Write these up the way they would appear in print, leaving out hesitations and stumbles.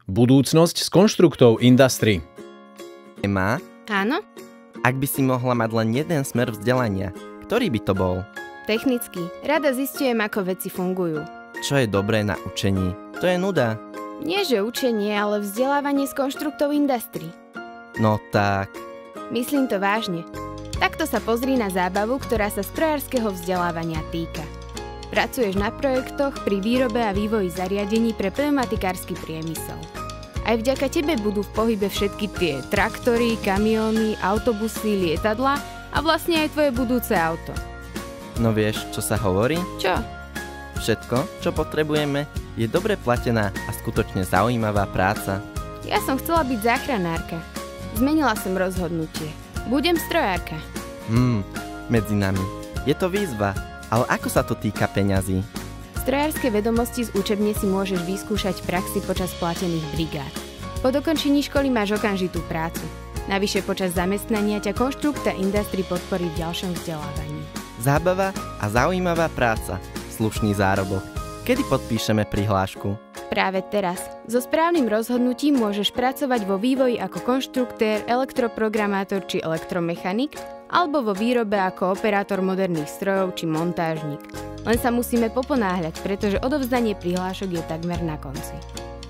Budúcnosť s konštruktov Industry. Má? Áno? Ak by si mohla mať len jeden smer vzdelania, ktorý by to bol? Technicky. Rada zistujem, ako veci fungujú. Čo je dobré na učení? To je nuda. Nie že učenie, ale vzdelávanie z konštruktov Industry. No tak. Myslím to vážne. Takto sa pozri na zábavu, ktorá sa strojárskeho vzdelávania týka. Pracuješ na projektoch pri výrobe a vývoji zariadení pre pneumatikársky priemysel. Aj vďaka tebe budú v pohybe všetky tie traktory, kamióny, autobusy, lietadlá a vlastne aj tvoje budúce auto. No vieš, čo sa hovorí? Čo? Všetko, čo potrebujeme, je dobre platená a skutočne zaujímavá práca. Ja som chcela byť záchranárka. Zmenila som rozhodnutie. Budem strojárka. Medzi nami. Je to výzva, ale ako sa to týka peňazí? Strojárske vedomosti z učebne si môžeš vyskúšať v praxi počas platených brigád. Po dokončení školy máš okamžitú prácu. Navyše počas zamestnania ťa konštrukta Industry podporí v ďalšom vzdelávaní. Zábava a zaujímavá práca. Slušný zárobok. Kedy podpíšeme prihlášku? Práve teraz. So správnym rozhodnutím môžeš pracovať vo vývoji ako konštruktér, elektroprogramátor či elektromechanik, alebo vo výrobe ako operátor moderných strojov či montážnik. Len sa musíme poponáhľať, pretože odovzdanie prihlášok je takmer na konci.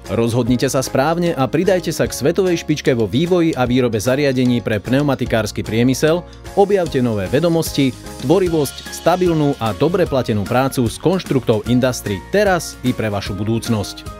Rozhodnite sa správne a pridajte sa k svetovej špičke vo vývoji a výrobe zariadení pre pneumatikársky priemysel, objavte nové vedomosti, tvorivosť, stabilnú a dobre platenú prácu s konštruktov Industry teraz i pre vašu budúcnosť.